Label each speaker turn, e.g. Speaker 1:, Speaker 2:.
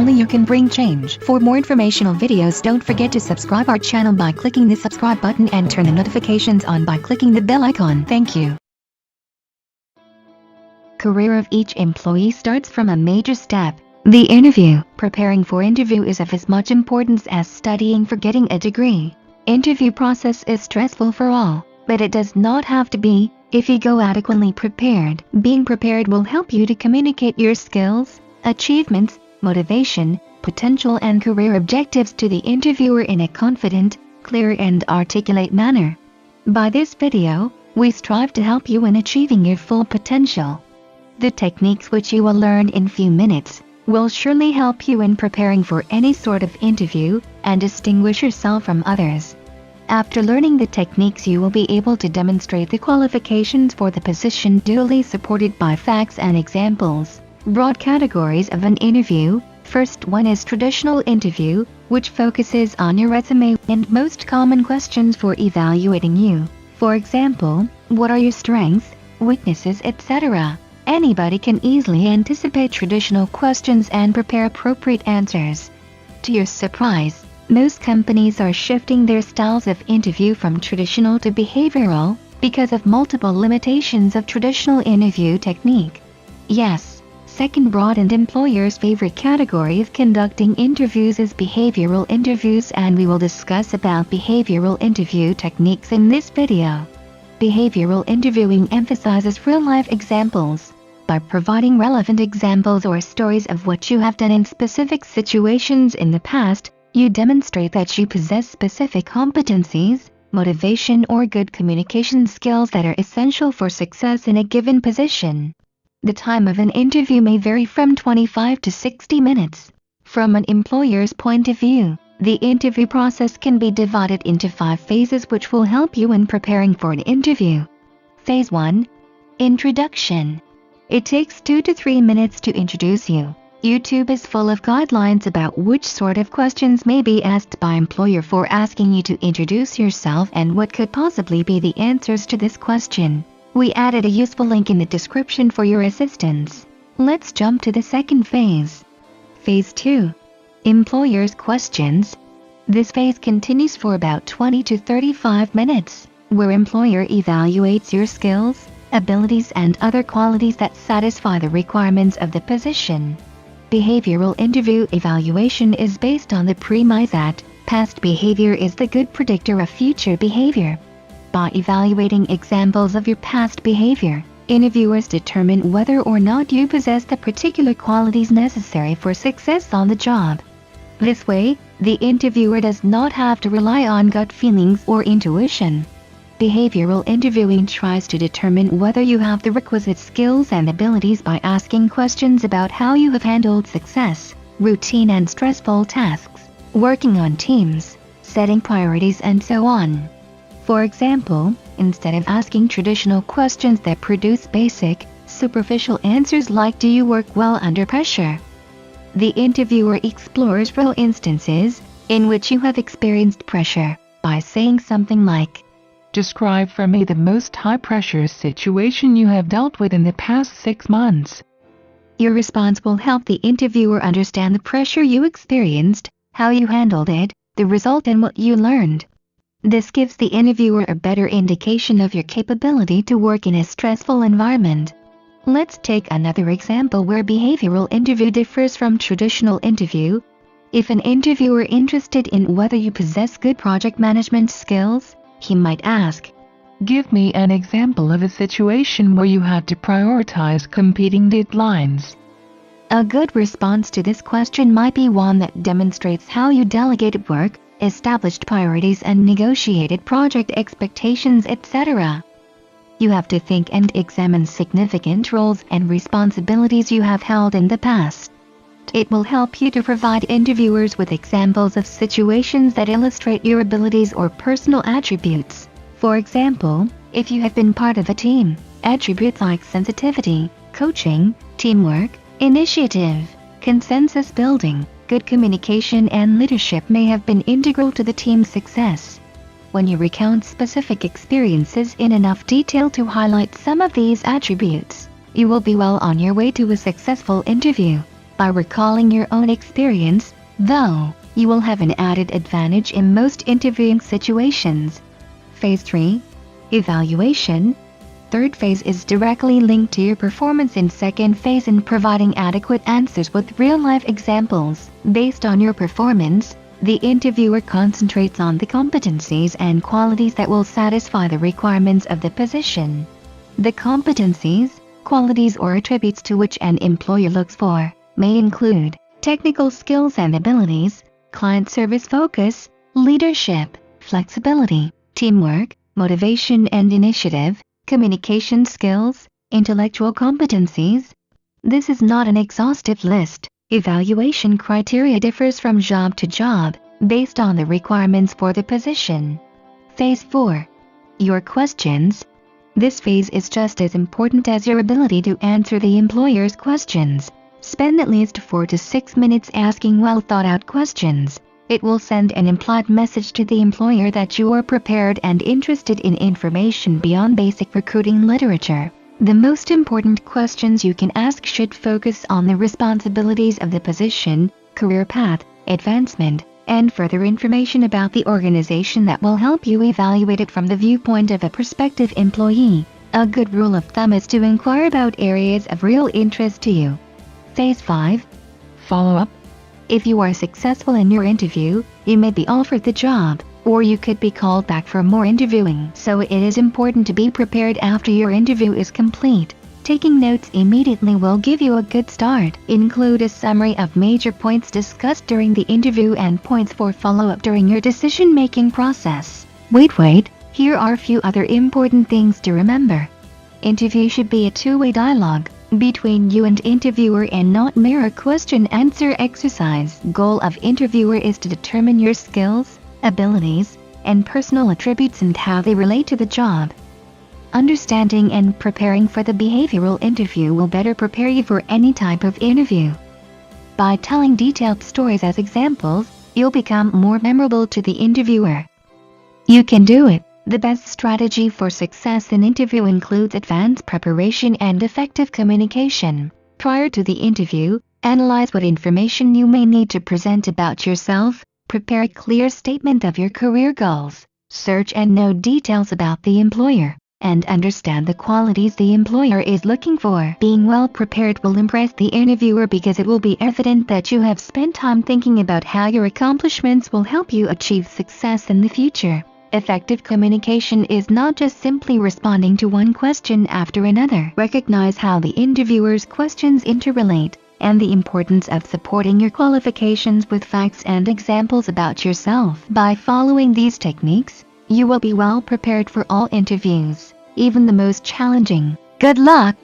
Speaker 1: only you can bring change. For more informational videos, don't forget to subscribe our channel by clicking the subscribe button and turn the notifications on by clicking the bell icon. Thank you. Career of each employee starts from a major step, the interview. Preparing for interview is of as much importance as studying for getting a degree. Interview process is stressful for all, but it does not have to be, if you go adequately prepared. Being prepared will help you to communicate your skills, achievements, motivation, potential and career objectives to the interviewer in a confident, clear and articulate manner. By this video, we strive to help you in achieving your full potential. The techniques which you will learn in few minutes will surely help you in preparing for any sort of interview and distinguish yourself from others. After learning the techniques, you will be able to demonstrate the qualifications for the position duly supported by facts and examples. Broad categories of an interview. First one is traditional interview, which focuses on your resume and most common questions for evaluating you. For example, what are your strengths, weaknesses, etc. Anybody can easily anticipate traditional questions and prepare appropriate answers. To your surprise, most companies are shifting their styles of interview from traditional to behavioral because of multiple limitations of traditional interview technique. Yes, second broad and employers' favorite category of conducting interviews is behavioral interviews, and we will discuss about behavioral interview techniques in this video. Behavioral interviewing emphasizes real-life examples. By providing relevant examples or stories of what you have done in specific situations in the past, you demonstrate that you possess specific competencies, motivation or good communication skills that are essential for success in a given position. The time of an interview may vary from 25 to 60 minutes. From an employer's point of view, the interview process can be divided into 5 phases which will help you in preparing for an interview. Phase 1. Introduction. It takes 2 to 3 minutes to introduce you. YouTube is full of guidelines about which sort of questions may be asked by employer for asking you to introduce yourself and what could possibly be the answers to this question. We added a useful link in the description for your assistance. Let's jump to the second phase. Phase 2. Employer's questions. This phase continues for about 20 to 35 minutes, where employer evaluates your skills, abilities and other qualities that satisfy the requirements of the position. Behavioral interview evaluation is based on the premise that past behavior is the good predictor of future behavior. By evaluating examples of your past behavior, interviewers determine whether or not you possess the particular qualities necessary for success on the job. This way, the interviewer does not have to rely on gut feelings or intuition. Behavioral interviewing tries to determine whether you have the requisite skills and abilities by asking questions about how you have handled success, routine and stressful tasks, working on teams, setting priorities and so on. For example, instead of asking traditional questions that produce basic, superficial answers like "Do you work well under pressure?" the interviewer explores real instances in which you have experienced pressure by saying something like,
Speaker 2: "Describe for me the most high-pressure situation you have dealt with in the past 6 months."
Speaker 1: Your response will help the interviewer understand the pressure you experienced, how you handled it, the result and what you learned. This gives the interviewer a better indication of your capability to work in a stressful environment. Let's take another example where behavioral interview differs from traditional interview. If an interviewer is interested in whether you possess good project management skills, he might ask,
Speaker 2: "Give me an example of a situation where you had to prioritize competing deadlines."
Speaker 1: A good response to this question might be one that demonstrates how you delegated work, established priorities and negotiated project expectations, etc. You have to think and examine significant roles and responsibilities you have held in the past. It will help you to provide interviewers with examples of situations that illustrate your abilities or personal attributes. For example, if you have been part of a team, attributes like sensitivity, coaching, teamwork, initiative, consensus building, good communication and leadership may have been integral to the team's success. When you recount specific experiences in enough detail to highlight some of these attributes, you will be well on your way to a successful interview. By recalling your own experience, though, you will have an added advantage in most interviewing situations. Phase 3. Evaluation. Third phase is directly linked to your performance in second phase in providing adequate answers with real-life examples. Based on your performance, the interviewer concentrates on the competencies and qualities that will satisfy the requirements of the position. The competencies, qualities or attributes to which an employer looks for may include technical skills and abilities, client service focus, leadership, flexibility, teamwork, motivation and initiative, communication skills, intellectual competencies. This is not an exhaustive list. Evaluation criteria differs from job to job, based on the requirements for the position. Phase 4. Your questions. This phase is just as important as your ability to answer the employer's questions. Spend at least 4 to 6 minutes asking well-thought-out questions. It will send an implied message to the employer that you are prepared and interested in information beyond basic recruiting literature. The most important questions you can ask should focus on the responsibilities of the position, career path, advancement, and further information about the organization that will help you evaluate it from the viewpoint of a prospective employee. A good rule of thumb is to inquire about areas of real interest to you. Phase 5.
Speaker 2: Follow-up.
Speaker 1: If you are successful in your interview, you may be offered the job, or you could be called back for more interviewing. So it is important to be prepared after your interview is complete. Taking notes immediately will give you a good start. Include a summary of major points discussed during the interview and points for follow-up during your decision-making process. Wait, here are a few other important things to remember. Interview should be a two-way dialogue between you and interviewer and not mere question-answer exercise. Goal of interviewer is to determine your skills, abilities, and personal attributes and how they relate to the job. Understanding and preparing for the behavioral interview will better prepare you for any type of interview. By telling detailed stories as examples, you'll become more memorable to the interviewer. You can do it. The best strategy for success in interview includes advanced preparation and effective communication. Prior to the interview, analyze what information you may need to present about yourself, prepare a clear statement of your career goals, search and know details about the employer, and understand the qualities the employer is looking for. Being well prepared will impress the interviewer because it will be evident that you have spent time thinking about how your accomplishments will help you achieve success in the future. Effective communication is not just simply responding to one question after another. Recognize how the interviewer's questions interrelate, and the importance of supporting your qualifications with facts and examples about yourself. By following these techniques, you will be well prepared for all interviews, even the most challenging. Good luck!